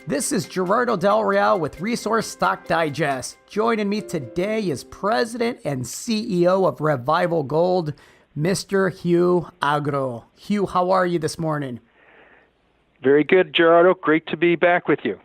This is Gerardo Del Real with Resource Stock Digest. Joining me today is President and CEO of Revival Gold, Mr. Hugh Agro. Hugh, how are you this morning? Very good, Gerardo. Great to be back with you.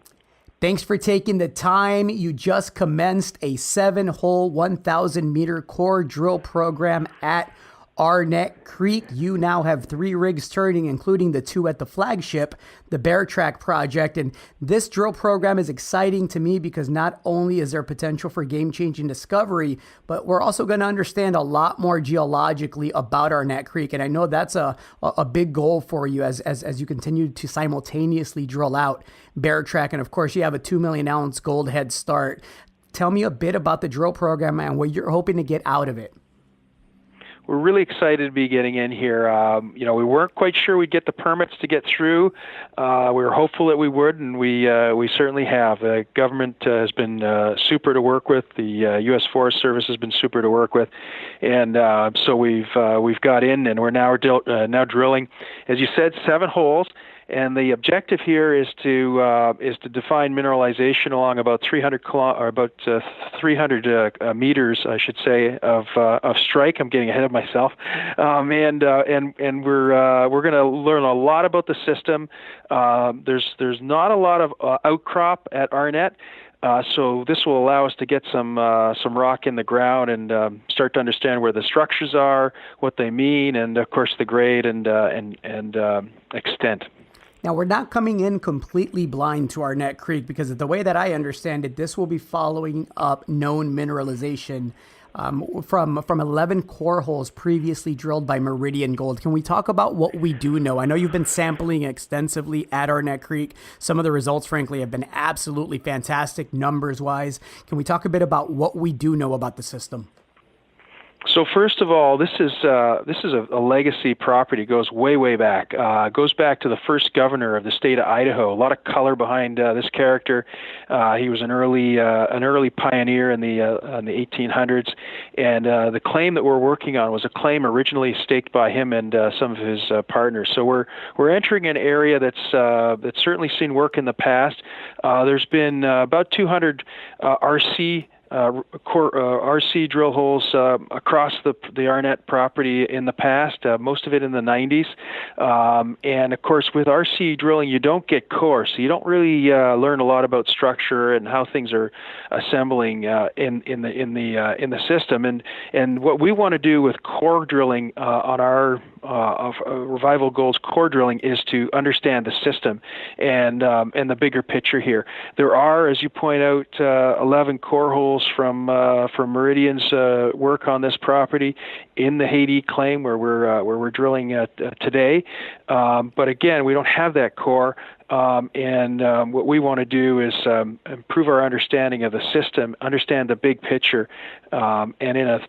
Thanks for taking the time. You just commenced a 7-hole, 1,000-meter core drill program at Arnett Creek. You now have 3 rigs turning, including the 2 at the flagship, the Bear Track project. And this drill program is exciting to me because not only is there potential for game-changing discovery, but we're also going to understand a lot more geologically about Arnett Creek. And I know that's a big goal for you as you continue to simultaneously drill out Bear Track. And of course, you have a 2 million ounce gold head start. Tell me a bit about the drill program and what you're hoping to get out of it. We're really excited to be getting in here. We weren't quite sure we'd get the permits to get through. We were hopeful that we would, and we certainly have. The government has been super to work with. The U.S. Forest Service has been super to work with, and so we've got in, and we're now drilling, as you said, 7 holes. And the objective here is to define mineralization along about 300 meters, I should say, of strike. I'm getting ahead of myself, and we're going to learn a lot about the system. There's not a lot of outcrop at Arnett. So this will allow us to get some rock in the ground and start to understand where the structures are, what they mean, and of course the grade and extent. Now, we're not coming in completely blind to Arnett Creek because the way that I understand it, this will be following up known mineralization from 11 core holes previously drilled by Meridian Gold. Can we talk about what we do know? I know you've been sampling extensively at Arnett Creek. Some of the results, frankly, have been absolutely fantastic numbers-wise. Can we talk a bit about what we do know about the system? So first of all, this is a legacy property. It goes way back. It goes back to the first governor of the state of Idaho. A lot of color behind this character. He was an early pioneer in the 1800s, and the claim that we're working on was a claim originally staked by him and some of his partners. So we're entering an area that's certainly seen work in the past. There's been about 200 RC drill holes across the Arnett property in the past, most of it in the 90s. And of course, with RC drilling, you don't get core, so you don't really learn a lot about structure and how things are assembling in the system. And what we want to do with core drilling on our of Revival Gold's core drilling is to understand the system and the bigger picture here. There are, as you point out, 11 core holes from Meridian's work on this property in the Haiti claim where we're drilling today. But again, we don't have that core. And what we want to do is improve our understanding of the system, understand the big picture, and in a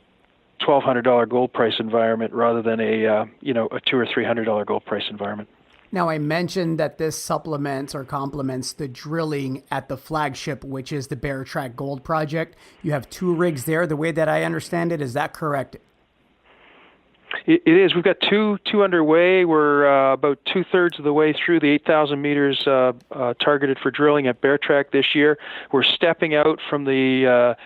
$1,200 gold price environment rather than a $200 or $300 gold price environment. Now, I mentioned that this supplements or complements the drilling at the flagship, which is the Bear Track Gold project. You have 2 rigs there. The way that I understand it, is that correct? It is. We've got two underway. We're about 2/3 of the way through the 8,000 meters targeted for drilling at Bear Track this year. We're stepping out from the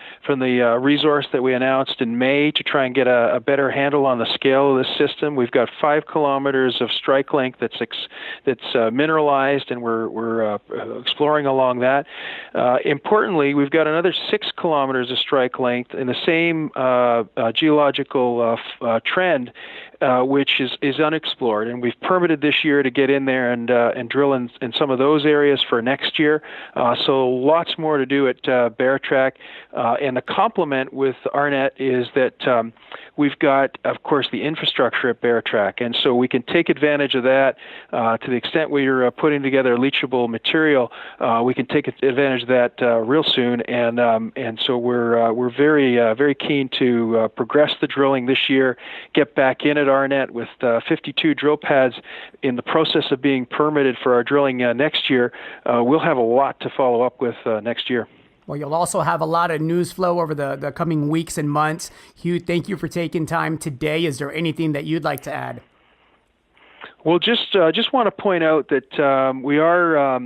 resource that we announced in May to try and get a better handle on the scale of this system. We've got 5 kilometers of strike length that's mineralized, and we're exploring along that. Importantly, we've got another 6 kilometers of strike length in the same geological trend, which is unexplored, and we've permitted this year to get in there and drill in some of those areas for next year. So lots more to do at Bear Track, and the complement with Arnett is that we've got, of course, the infrastructure at Bear Track, and so we can take advantage of that to the extent we're putting together leachable material. We can take advantage of that real soon, and so we're very keen to progress the drilling this year, get back in at Arnett with 52 drill pads in the process of being permitted for our drilling next year. We'll have a lot to follow up with next year. Well, you'll also have a lot of news flow over the coming weeks and months. Hugh, thank you for taking time today. Is there anything that you'd like to add? Well, just want to point out that we are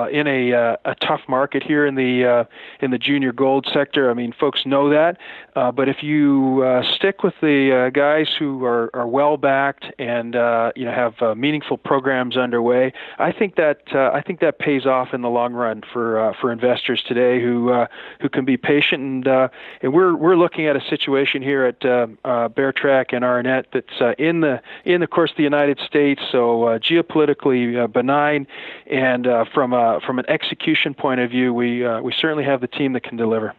in a tough market here in the junior gold sector. I mean, folks know that, but if you stick with the guys who are well backed and have meaningful programs underway, I think that pays off in the long run for investors today who can be patient, and we're looking at a situation here at Bear Track and Arnett that's in of course, the United States, so geopolitically benign, and from an execution point of view, we certainly have the team that can deliver.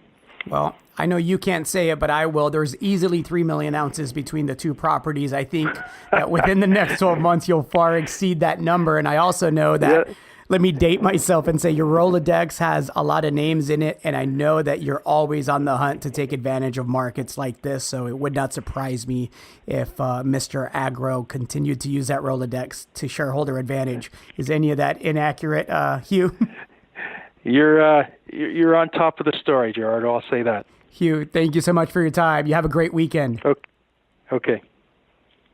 Well, I know you can't say it, but I will. There's easily 3 million ounces between the two properties. I think that within the next 12 months, you'll far exceed that number. And I also know that, let me date myself and say your Rolodex has a lot of names in it. And I know that you're always on the hunt to take advantage of markets like this. So it would not surprise me if Mr. Agro continued to use that Rolodex to shareholder advantage. Is any of that inaccurate, Hugh? You're on top of the story, Gerard. I'll say that. Hugh, thank you so much for your time. You have a great weekend. Okay.